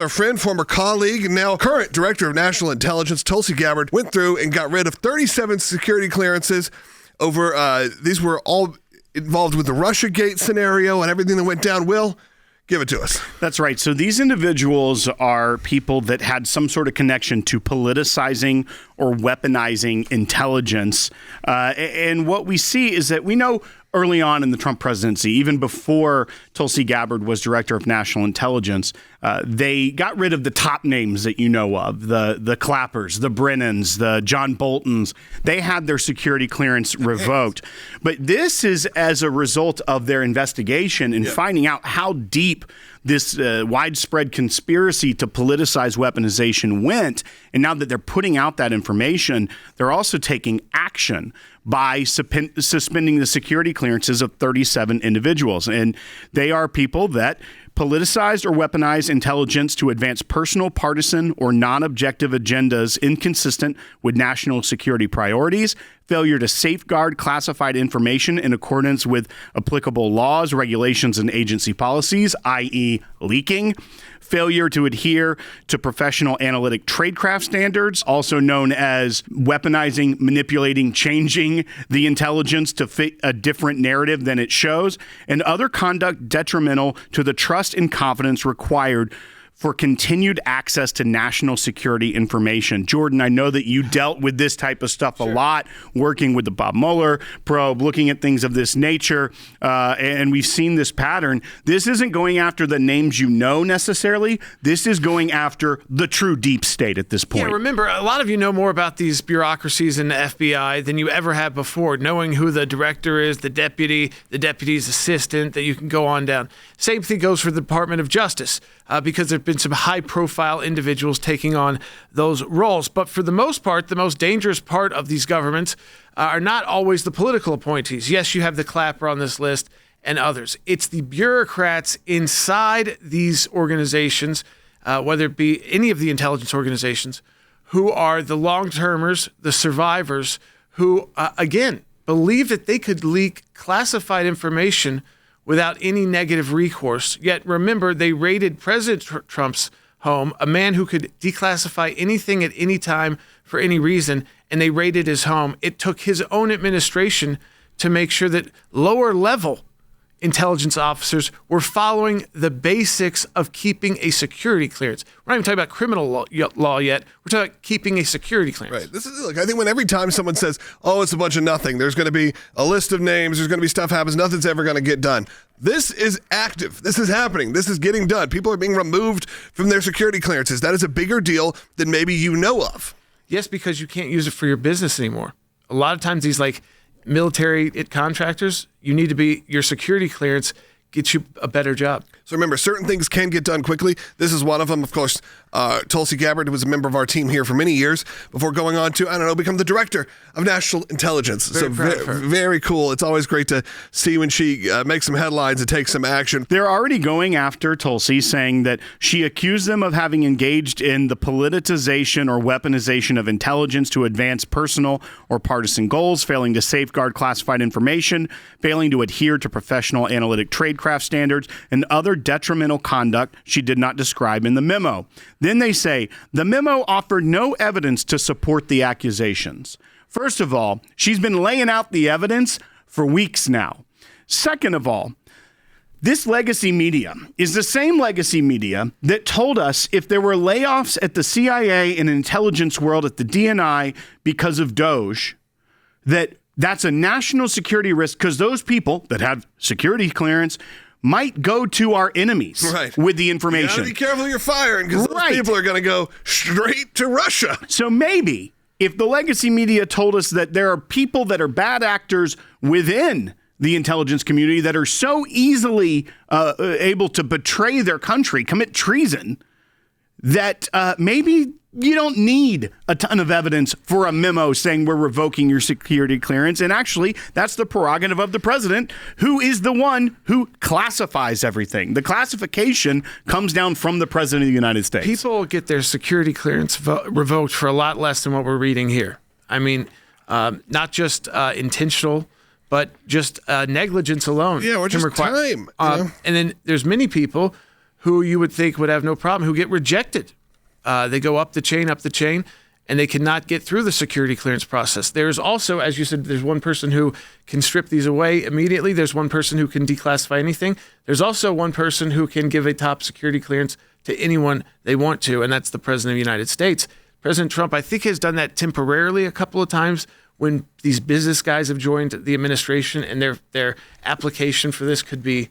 Our friend, former colleague, and now current Director of National Intelligence, Tulsi Gabbard, went through and got rid of 37 security clearances over, these were all involved with the Russiagate scenario and everything that went down. Will, give it to us. That's right. So these individuals are people that had some sort of connection to politicizing or weaponizing intelligence. And what we see is that we know early on in the Trump presidency, even before Tulsi Gabbard was Director of National Intelligence, they got rid of the top names that you know of, the Clappers, the Brennans, the John Boltons. They had their security clearance revoked. But this is as a result of their investigation and finding out how deep this widespread conspiracy to politicize weaponization went. And now that they're putting out that information, they're also taking action by suspending the security clearances of 37 individuals. And they are people that politicized or weaponized intelligence to advance personal, partisan, or non-objective agendas inconsistent with national security priorities, failure to safeguard classified information in accordance with applicable laws, regulations, and agency policies, i.e. leaking, failure to adhere to professional analytic tradecraft standards, also known as weaponizing, manipulating, changing the intelligence to fit a different narrative than it shows, and other conduct detrimental to the trust and confidence required for continued access to national security information. Jordan, I know that you dealt with this type of stuff a lot, working with the Bob Mueller probe, looking at things of this nature, and we've seen this pattern. This isn't going after the names you know necessarily. This is going after the true deep state at this point. Yeah, remember, a lot of you know more about these bureaucracies in the FBI than you ever have before, knowing who the director is, the deputy's assistant, that you can go on down. Same thing goes for the Department of Justice, because there have been some high-profile individuals taking on those roles. But for the most part, the most dangerous part of these governments are not always the political appointees. Yes, you have the Clapper on this list and others. It's the bureaucrats inside these organizations, whether it be any of the intelligence organizations, who are the long-termers, the survivors, who, again, believe that they could leak classified information without any negative recourse. Yet, remember, they raided President Trump's home, a man who could declassify anything at any time for any reason, and they raided his home. It took his own administration to make sure that lower-level intelligence officers were following the basics of keeping a security clearance. We're not even talking about criminal law yet. We're talking about keeping a security clearance. Right. This is like, I think when every time someone says, oh, it's a bunch of nothing, there's going to be a list of names, there's going to be stuff happens, nothing's ever going to get done. This is active. This is happening. This is getting done. People are being removed from their security clearances. That is a bigger deal than maybe you know of. Yes, because you can't use it for your business anymore. A lot of times these military contractors, you need to be, your security clearance gets you a better job. So remember, certain things can get done quickly. This is one of them. Of course, Tulsi Gabbard was a member of our team here for many years before going on to, become the Director of National Intelligence. Very cool. It's always great to see when she makes some headlines and takes some action. They're already going after Tulsi, saying that she accused them of having engaged in the politicization or weaponization of intelligence to advance personal or partisan goals, failing to safeguard classified information, failing to adhere to professional analytic tradecraft standards, and other detrimental conduct she did not describe in the memo. Then they say the memo offered no evidence to support the accusations. First of all, she's been laying out the evidence for weeks now. Second of all, this legacy media is the same legacy media that told us if there were layoffs at the CIA and intelligence world at the DNI because of Doge, that's a national security risk because those people that have security clearance might go to our enemies with the information. You gotta be careful who you're firing because those people are going to go straight to Russia. So maybe if the legacy media told us that there are people that are bad actors within the intelligence community that are so easily able to betray their country, commit treason, that maybe you don't need a ton of evidence for a memo saying we're revoking your security clearance. And actually, that's the prerogative of the president, who is the one who classifies everything. The classification comes down from the president of the United States. People get their security clearance revoked for a lot less than what we're reading here. I mean, not just intentional, but just negligence alone. Yeah, or just time. And then there's many people who you would think would have no problem, who get rejected. They go up the chain, and they cannot get through the security clearance process. There's also, as you said, there's one person who can strip these away immediately. There's one person who can declassify anything. There's also one person who can give a top security clearance to anyone they want to, and that's the President of the United States. President Trump, I think, has done that temporarily a couple of times when these business guys have joined the administration, and their application for this could be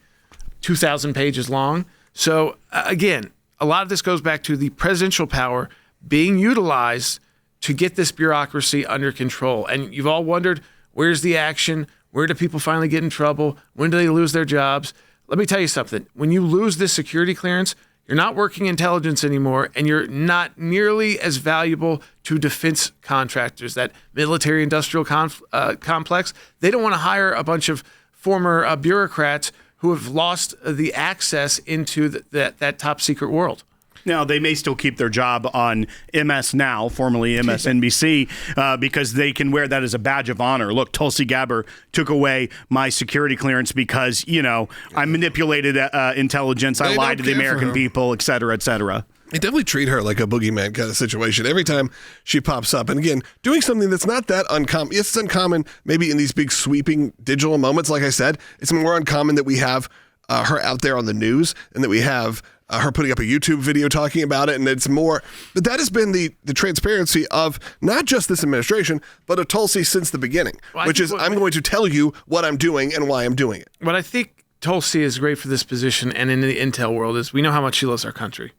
2,000 pages long. So, again, a lot of this goes back to the presidential power being utilized to get this bureaucracy under control. And you've all wondered, where's the action? Where do people finally get in trouble? When do they lose their jobs? Let me tell you something. When you lose this security clearance, you're not working intelligence anymore, and you're not nearly as valuable to defense contractors, that military-industrial complex. They don't want to hire a bunch of former bureaucrats who have lost the access into that top-secret world. Now, they may still keep their job on MS Now, formerly MSNBC, because they can wear that as a badge of honor. Look, Tulsi Gabbard took away my security clearance because, I manipulated intelligence, I lied to the American people, et cetera, et cetera. They definitely treat her like a boogeyman kind of situation every time she pops up. And again, doing something that's not that uncommon. Yes, it's uncommon maybe in these big sweeping digital moments, like I said. It's more uncommon that we have her out there on the news and that we have her putting up a YouTube video talking about it, and it's more. But that has been the transparency of not just this administration, but of Tulsi since the beginning, which is I'm going to tell you what I'm doing and why I'm doing it. What I think Tulsi is great for this position and in the intel world is we know how much she loves our country.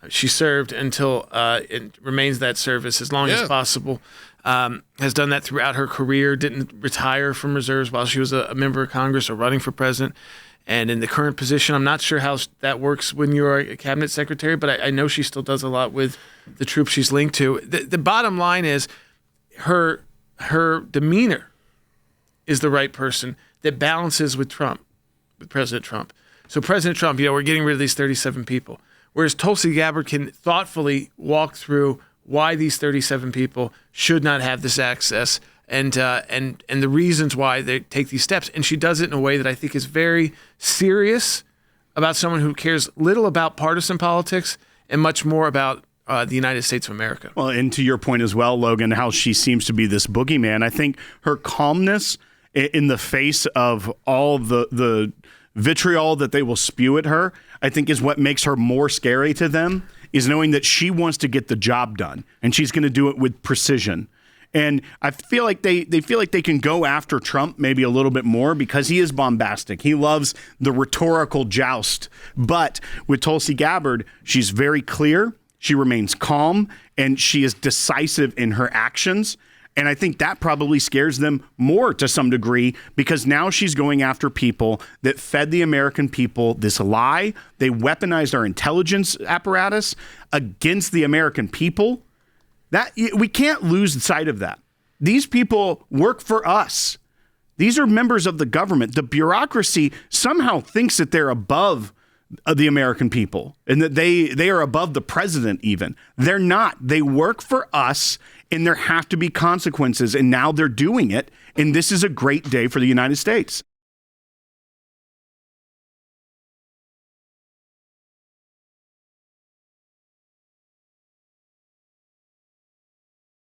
She served until it remains that service as long as possible. Has done that throughout her career, didn't retire from reserves while she was a member of Congress or running for president. And in the current position, I'm not sure how that works when you're a cabinet secretary, but I know she still does a lot with the troops she's linked to. The bottom line is her demeanor is the right person that balances with Trump, with President Trump. So President Trump, we're getting rid of these 37 people. Whereas Tulsi Gabbard can thoughtfully walk through why these 37 people should not have this access and the reasons why they take these steps. And she does it in a way that I think is very serious about someone who cares little about partisan politics and much more about the United States of America. Well, and to your point as well, Logan, how she seems to be this boogeyman, I think her calmness in the face of all the vitriol that they will spew at her, I think is what makes her more scary to them, is knowing that she wants to get the job done and she's going to do it with precision. And I feel like they feel like they can go after Trump maybe a little bit more because he is bombastic. He loves the rhetorical joust. But with Tulsi Gabbard, she's very clear. She remains calm and she is decisive in her actions. And I think that probably scares them more to some degree because now she's going after people that fed the American people this lie. They weaponized our intelligence apparatus against the American people. That we can't lose sight of that. These people work for us. These are members of the government. The bureaucracy somehow thinks that they're above the American people and that they are above the president even. They're not. They work for us and there have to be consequences. And now they're doing it. And this is a great day for the United States.